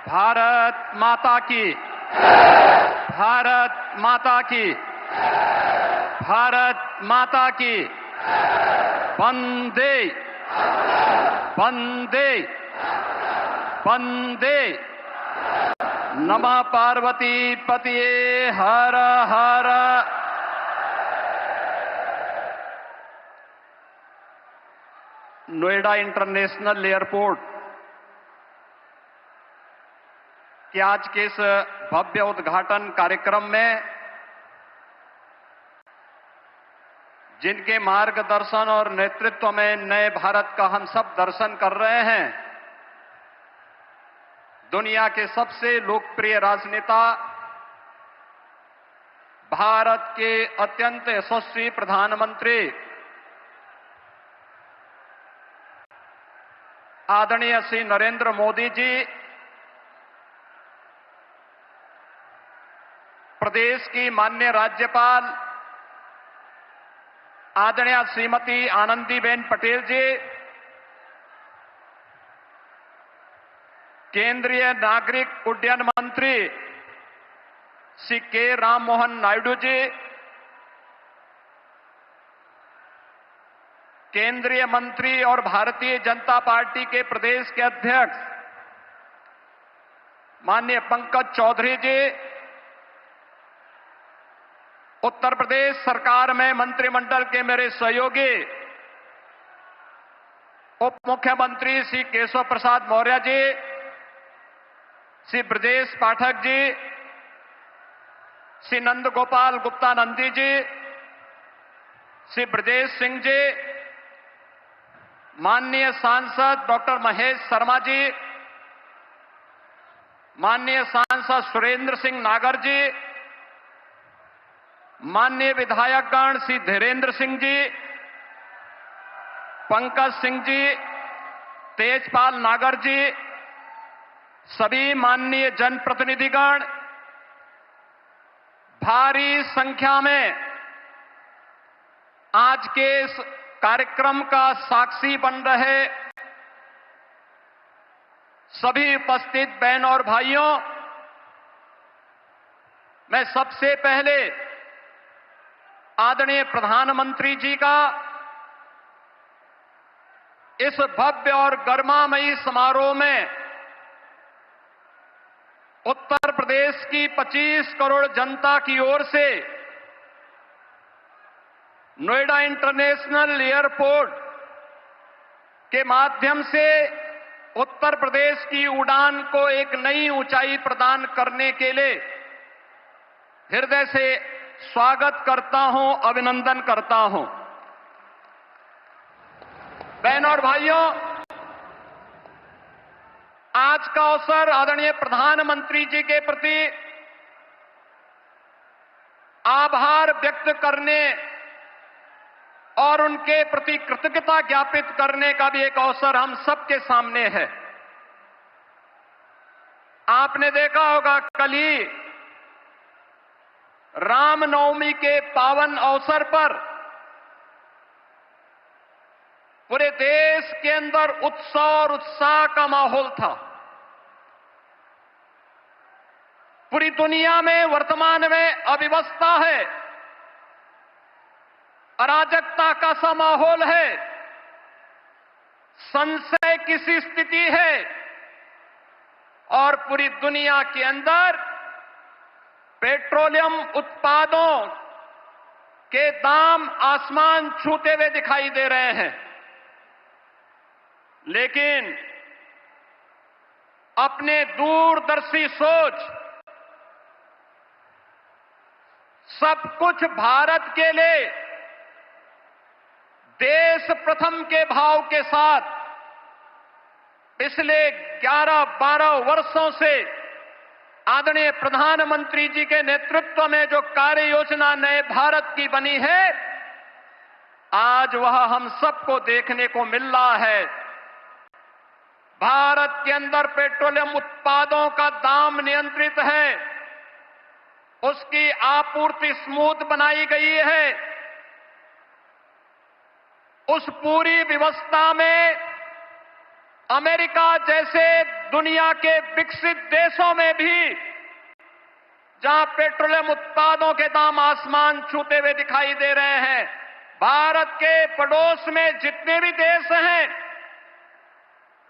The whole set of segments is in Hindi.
भारत माता की, भारत माता की, भारत माता की, वंदे वंदे वंदे। नमः पार्वती पतये हर हर। नोएडा इंटरनेशनल एयरपोर्ट कि आज के इस भव्य उद्घाटन कार्यक्रम में जिनके मार्गदर्शन और नेतृत्व में नए भारत का हम सब दर्शन कर रहे हैं, दुनिया के सबसे लोकप्रिय राजनेता, भारत के अत्यंत यशस्वी प्रधानमंत्री आदरणीय श्री नरेंद्र मोदी जी, प्रदेश की माननीय राज्यपाल आदरणीय श्रीमती आनंदीबेन पटेल जी, केंद्रीय नागरिक उड्डयन मंत्री श्री के राममोहन नायडू जी, केंद्रीय मंत्री और भारतीय जनता पार्टी के प्रदेश के अध्यक्ष माननीय पंकज चौधरी जी, उत्तर प्रदेश सरकार में मंत्रिमंडल के मेरे सहयोगी उप मुख्यमंत्री श्री केशव प्रसाद मौर्य जी, श्री ब्रजेश पाठक जी, श्री नंद गोपाल गुप्ता नंदी जी, श्री ब्रजेश सिंह जी, माननीय सांसद डॉक्टर महेश शर्मा जी, माननीय सांसद सुरेंद्र सिंह नागर जी, माननीय विधायकगण श्री धीरेन्द्र सिंह जी, पंकज सिंह जी, तेजपाल नागर जी, सभी माननीय जनप्रतिनिधिगण, भारी संख्या में आज के इस कार्यक्रम का साक्षी बन रहे सभी उपस्थित बहनों और भाइयों, मैं सबसे पहले आदरणीय प्रधानमंत्री जी का इस भव्य और गरिमामयी समारोह में उत्तर प्रदेश की 25 करोड़ जनता की ओर से नोएडा इंटरनेशनल एयरपोर्ट के माध्यम से उत्तर प्रदेश की उड़ान को एक नई ऊंचाई प्रदान करने के लिए हृदय से स्वागत करता हूं, अभिनंदन करता हूं। बहनों और भाइयों, आज का अवसर आदरणीय प्रधानमंत्री जी के प्रति आभार व्यक्त करने और उनके प्रति कृतज्ञता ज्ञापित करने का भी एक अवसर हम सबके सामने है। आपने देखा होगा, कल ही रामनवमी के पावन अवसर पर पूरे देश के अंदर उत्सव और उत्साह का माहौल था। पूरी दुनिया में वर्तमान में अव्यवस्था है, अराजकता का सा माहौल है, संशय की सी स्थिति है और पूरी दुनिया के अंदर पेट्रोलियम उत्पादों के दाम आसमान छूते हुए दिखाई दे रहे हैं। लेकिन अपने दूरदर्शी सोच, सब कुछ भारत के लिए देश प्रथम के भाव के साथ पिछले 11-12 वर्षों से आदरणीय प्रधानमंत्री जी के नेतृत्व में जो कार्य योजना नए भारत की बनी है, आज वह हम सबको देखने को मिल रहा है। भारत के अंदर पेट्रोलियम उत्पादों का दाम नियंत्रित है, उसकी आपूर्ति स्मूथ बनाई गई है। उस पूरी व्यवस्था में अमेरिका जैसे दुनिया के विकसित देशों में भी जहां पेट्रोलियम उत्पादों के दाम आसमान छूते हुए दिखाई दे रहे हैं, भारत के पड़ोस में जितने भी देश हैं,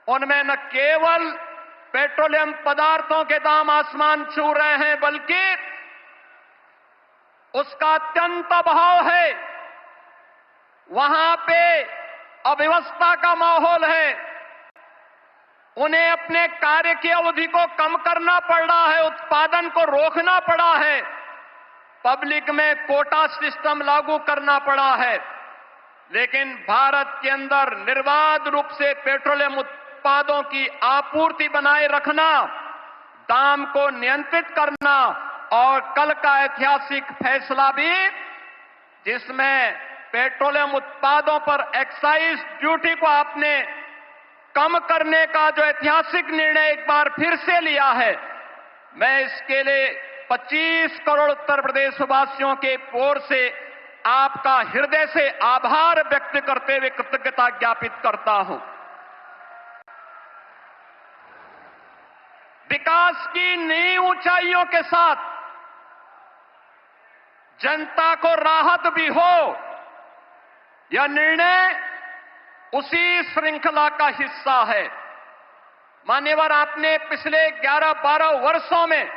उनमें न केवल पेट्रोलियम पदार्थों के दाम आसमान छू रहे हैं, बल्कि उसका अत्यंत अभाव है। वहां पे अव्यवस्था का माहौल है। उन्हें अपने कार्य की अवधि को कम करना पड़ रहा है, उत्पादन को रोकना पड़ा है, पब्लिक में कोटा सिस्टम लागू करना पड़ा है। लेकिन भारत के अंदर निर्बाध रूप से पेट्रोलियम उत्पादों की आपूर्ति बनाए रखना, दाम को नियंत्रित करना और कल का ऐतिहासिक फैसला भी, जिसमें पेट्रोलियम उत्पादों पर एक्साइज ड्यूटी को आपने कम करने का जो ऐतिहासिक निर्णय एक बार फिर से लिया है, मैं इसके लिए 25 करोड़ उत्तर प्रदेश वासियों के ओर से आपका हृदय से आभार व्यक्त करते हुए कृतज्ञता ज्ञापित करता हूं। विकास की नई ऊंचाइयों के साथ जनता को राहत भी हो, यह निर्णय उसी श्रृंखला का हिस्सा है। मान्यवर, आपने पिछले 11-12 वर्षों में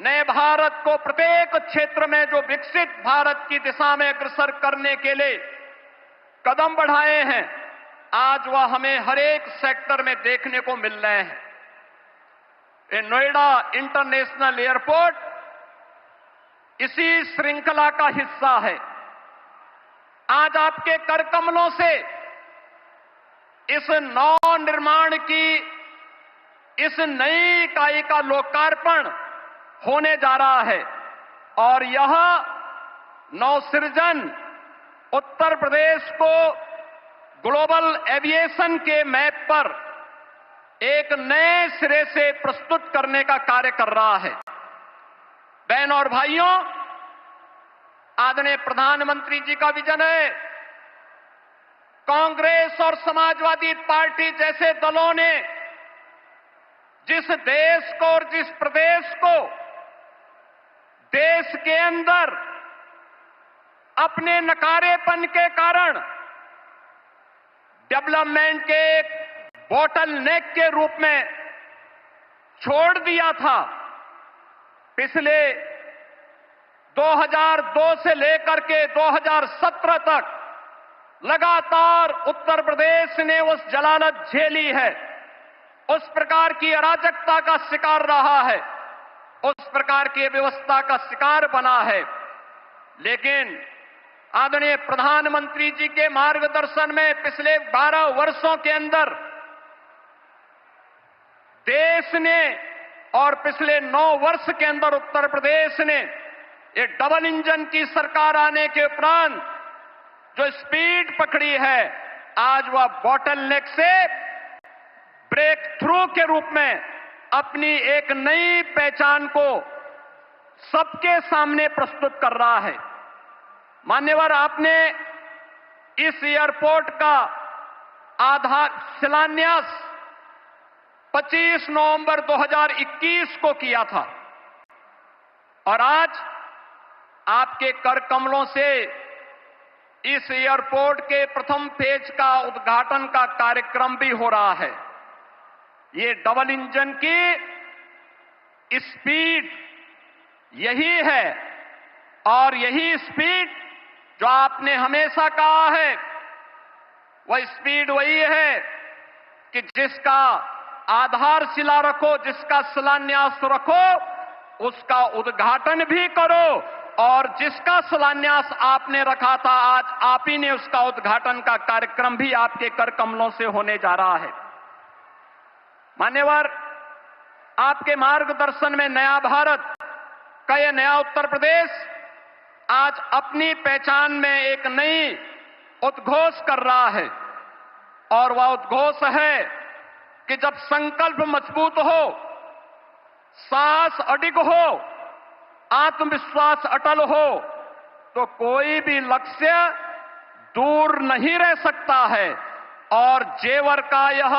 नए भारत को प्रत्येक क्षेत्र में जो विकसित भारत की दिशा में अग्रसर करने के लिए कदम बढ़ाए हैं, आज वह हमें हर एक सेक्टर में देखने को मिल रहे हैं। ये नोएडा इंटरनेशनल एयरपोर्ट इसी श्रृंखला का हिस्सा है। आज आपके कर कमलों से इस नव निर्माण की इस नई इकाई का लोकार्पण होने जा रहा है और यह नवसृजन उत्तर प्रदेश को ग्लोबल एविएशन के मैप पर एक नए सिरे से प्रस्तुत करने का कार्य कर रहा है। बहनों और भाइयों, आदरणीय प्रधानमंत्री जी का विजन है। कांग्रेस और समाजवादी पार्टी जैसे दलों ने जिस देश को और जिस प्रदेश को देश के अंदर अपने नकारेपन के कारण डेवलपमेंट के एक बॉटल नेक के रूप में छोड़ दिया था, पिछले 2002 से लेकर के 2017 तक लगातार उत्तर प्रदेश ने उस जलालत झेली है, उस प्रकार की अराजकता का शिकार रहा है, उस प्रकार की व्यवस्था का शिकार बना है। लेकिन आदरणीय प्रधानमंत्री जी के मार्गदर्शन में पिछले 12 वर्षों के अंदर देश ने और पिछले 9 वर्ष के अंदर उत्तर प्रदेश ने ये डबल इंजन की सरकार आने के उपरांत जो स्पीड पकड़ी है, आज वह बॉटल नेक से ब्रेक थ्रू के रूप में अपनी एक नई पहचान को सबके सामने प्रस्तुत कर रहा है। मान्यवर, आपने इस एयरपोर्ट का आधार शिलान्यास 25 नवंबर 2021 को किया था और आज आपके कर कमलों से इस एयरपोर्ट के प्रथम फेज का उद्घाटन का कार्यक्रम भी हो रहा है। ये डबल इंजन की स्पीड यही है और यही स्पीड जो आपने हमेशा कहा है, वह स्पीड वही है कि जिसका आधारशिला रखो, जिसका शिलान्यास रखो, उसका उद्घाटन भी करो और जिसका शिलान्यास आपने रखा था, आज आप ही ने उसका उद्घाटन का कार्यक्रम भी आपके कर कमलों से होने जा रहा है। मान्यवर, आपके मार्गदर्शन में नया भारत का यह नया उत्तर प्रदेश आज अपनी पहचान में एक नई उद्घोष कर रहा है और वह उद्घोष है कि जब संकल्प मजबूत हो, साहस अडिग हो, आत्मविश्वास अटल हो, तो कोई भी लक्ष्य दूर नहीं रह सकता है। और जेवर का यह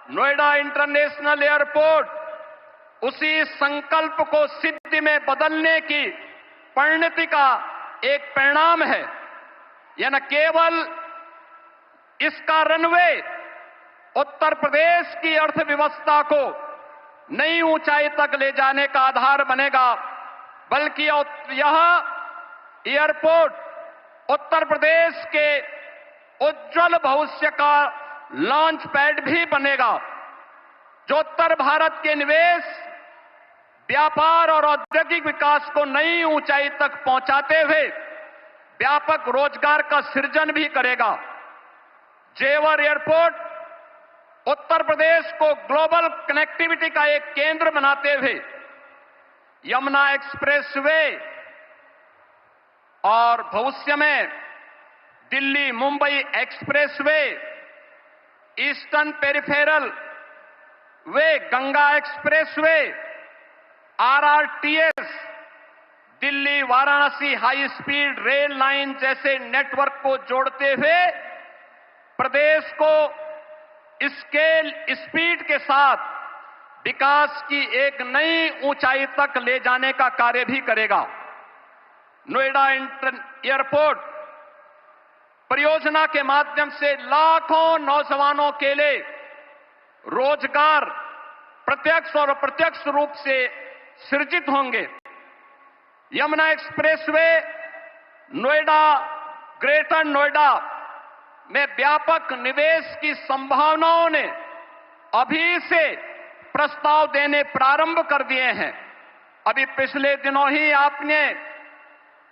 नोएडा इंटरनेशनल एयरपोर्ट उसी संकल्प को सिद्धि में बदलने की परिणति का एक परिणाम है। यह न केवल इसका रनवे उत्तर प्रदेश की अर्थव्यवस्था को नई ऊंचाई तक ले जाने का आधार बनेगा, बल्कि यह एयरपोर्ट उत्तर प्रदेश के उज्जवल भविष्य का लॉन्च पैड भी बनेगा, जो उत्तर भारत के निवेश, व्यापार और औद्योगिक विकास को नई ऊंचाई तक पहुंचाते हुए व्यापक रोजगार का सृजन भी करेगा। जेवर एयरपोर्ट उत्तर प्रदेश को ग्लोबल कनेक्टिविटी का एक केंद्र बनाते हुए यमुना एक्सप्रेसवे और भविष्य में Delhi Mumbai expressway, eastern peripheral way, Ganga expressway, RRTS, Delhi Varanasi high speed rail line जैसे नेटवर्क को जोड़ते हुए प्रदेश को स्केल स्पीड के साथ विकास की एक नई ऊंचाई तक ले जाने का कार्य भी करेगा। नोएडा एयरपोर्ट परियोजना के माध्यम से लाखों नौजवानों के लिए रोजगार प्रत्यक्ष और अप्रत्यक्ष रूप से सृजित होंगे। यमुना एक्सप्रेसवे नोएडा, ग्रेटर नोएडा में व्यापक निवेश की संभावनाओं ने अभी से प्रस्ताव देने प्रारंभ कर दिए हैं। अभी पिछले दिनों ही आपने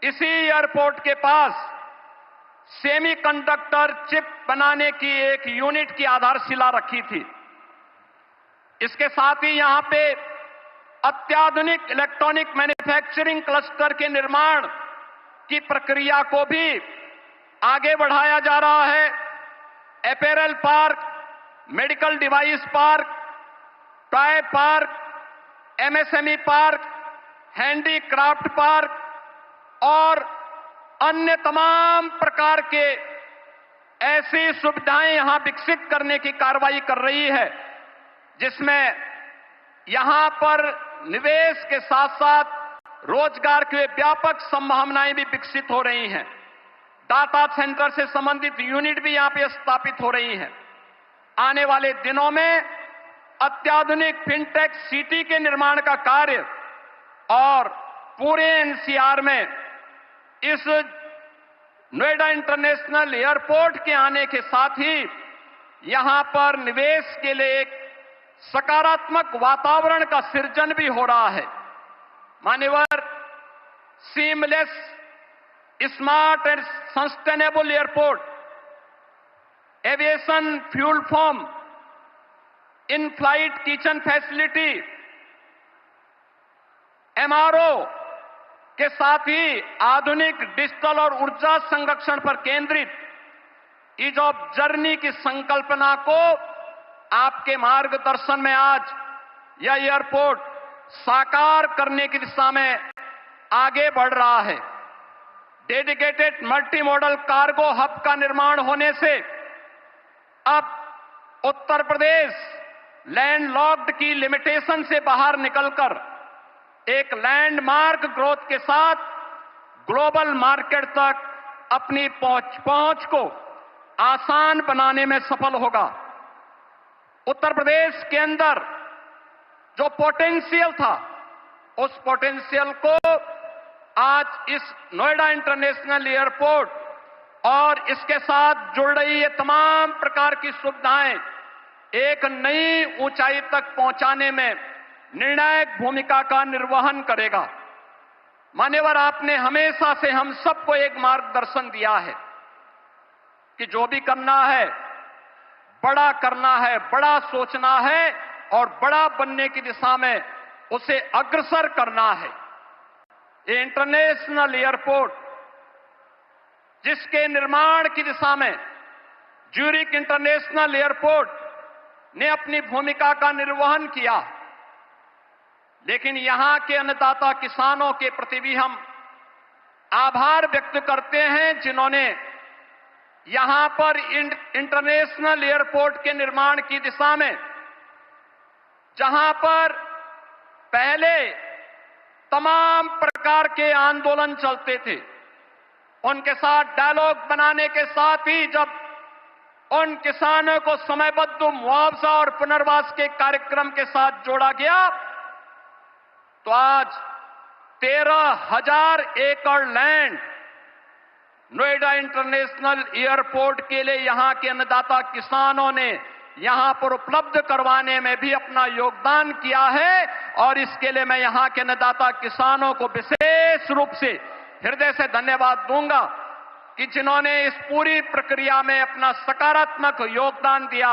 इसी एयरपोर्ट के पास सेमीकंडक्टर चिप बनाने की एक यूनिट की आधारशिला रखी थी। इसके साथ ही यहां पे अत्याधुनिक इलेक्ट्रॉनिक मैन्युफैक्चरिंग क्लस्टर के निर्माण की प्रक्रिया को भी आगे बढ़ाया जा रहा है। Apparel park, medical device park, toy park, MSME park, handicraft park और अन्य तमाम प्रकार के ऐसी सुविधाएं यहां विकसित करने की कार्रवाई कर रही है, जिसमें यहां पर निवेश के साथ साथ रोजगार की व्यापक संभावनाएं भी विकसित हो रही हैं। डाटा सेंटर से संबंधित यूनिट भी यहां पे स्थापित हो रही हैं। आने वाले दिनों में अत्याधुनिक फिनटेक सिटी के निर्माण का कार्य और पूरे एनसीआर में इस नोएडा इंटरनेशनल एयरपोर्ट के आने के साथ ही यहां पर निवेश के लिए एक सकारात्मक वातावरण का सृजन भी हो रहा है। मान्यवर, seamless, smart and sustainable airport, aviation fuel form, in flight kitchen facility, MRO के साथ ही आधुनिक डिजिटल और ऊर्जा संरक्षण पर केंद्रित ईज ऑफ जर्नी की संकल्पना को आपके मार्गदर्शन में आज यह एयरपोर्ट साकार करने की दिशा में आगे बढ़ रहा है। Dedicated multi modal cargo hub का निर्माण होने से अब उत्तर प्रदेश लैंडलॉक्ड की लिमिटेशन से बाहर निकलकर एक लैंडमार्क ग्रोथ के साथ ग्लोबल मार्केट तक अपनी पहुंच को आसान बनाने में सफल होगा। उत्तर प्रदेश के अंदर जो पोटेंशियल था, उस पोटेंशियल को आज इस नोएडा इंटरनेशनल एयरपोर्ट और इसके साथ जुड़ रही ये तमाम प्रकार की सुविधाएं एक नई ऊंचाई तक पहुंचाने में निर्णायक भूमिका का निर्वहन करेगा। मान्यवर, आपने हमेशा से हम सबको एक मार्गदर्शन दिया है कि जो भी करना है, बड़ा करना है, बड़ा सोचना है और बड़ा बनने की दिशा में उसे अग्रसर करना है। ये इंटरनेशनल एयरपोर्ट जिसके निर्माण की दिशा में ज्यूरिक इंटरनेशनल एयरपोर्ट ने अपनी भूमिका का निर्वहन किया, लेकिन यहां के अन्नदाता किसानों के प्रति भी हम आभार व्यक्त करते हैं, जिन्होंने यहां पर इंटरनेशनल एयरपोर्ट के निर्माण की दिशा में जहां पर पहले तमाम प्रकार के आंदोलन चलते थे, उनके साथ डायलॉग बनाने के साथ ही जब उन किसानों को समयबद्ध मुआवजा और पुनर्वास के कार्यक्रम के साथ जोड़ा गया, तो आज 13,000 एकड़ लैंड नोएडा इंटरनेशनल एयरपोर्ट के लिए यहां के अन्नदाता किसानों ने यहां पर उपलब्ध करवाने में भी अपना योगदान किया है। और इसके लिए मैं यहां के अन्नदाता किसानों को विशेष रूप से हृदय से धन्यवाद दूंगा कि जिन्होंने इस पूरी प्रक्रिया में अपना सकारात्मक योगदान दिया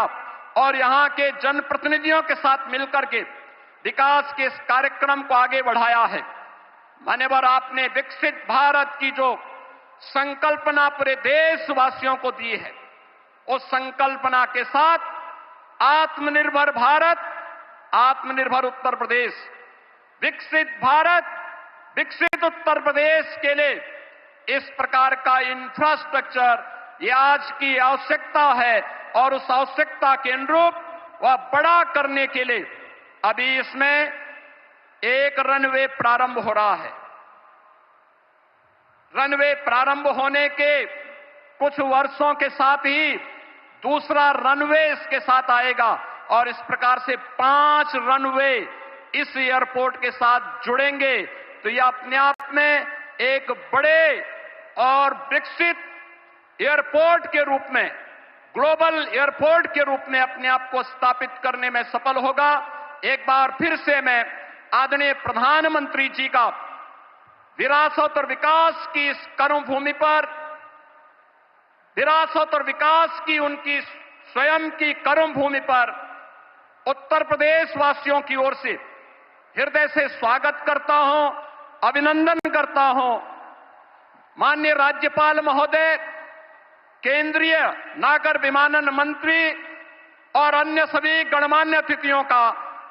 और यहां के जनप्रतिनिधियों के साथ मिलकर के विकास के इस कार्यक्रम को आगे बढ़ाया है। मान्यवर, आपने विकसित भारत की जो संकल्पना पूरे देशवासियों को दी है, उस संकल्पना के साथ आत्मनिर्भर भारत, आत्मनिर्भर उत्तर प्रदेश, विकसित भारत, विकसित उत्तर प्रदेश के लिए इस प्रकार का इंफ्रास्ट्रक्चर ये आज की आवश्यकता है। और उस आवश्यकता के अनुरूप वह बड़ा करने के लिए अभी इसमें एक रनवे प्रारंभ हो रहा है। रनवे प्रारंभ होने के कुछ वर्षों के साथ ही दूसरा रनवे इसके साथ आएगा और इस प्रकार से 5 रनवे इस एयरपोर्ट के साथ जुड़ेंगे। तो यह अपने आप में एक बड़े और विकसित एयरपोर्ट के रूप में, ग्लोबल एयरपोर्ट के रूप में अपने आप को स्थापित करने में सफल होगा। एक बार फिर से मैं आदरणीय प्रधानमंत्री जी का विरासत और विकास की इस कर्मभूमि पर, विरासत और विकास की उनकी स्वयं की कर्मभूमि पर उत्तर प्रदेश वासियों की ओर से हृदय से स्वागत करता हूं, अभिनंदन करता हूं। माननीय राज्यपाल महोदय, केंद्रीय नागर विमानन मंत्री और अन्य सभी गणमान्य अतिथियों का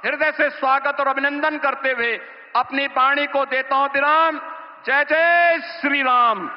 हृदय से स्वागत और अभिनंदन करते हुए अपनी वाणी को देता हूं विराम। जय जय श्री राम।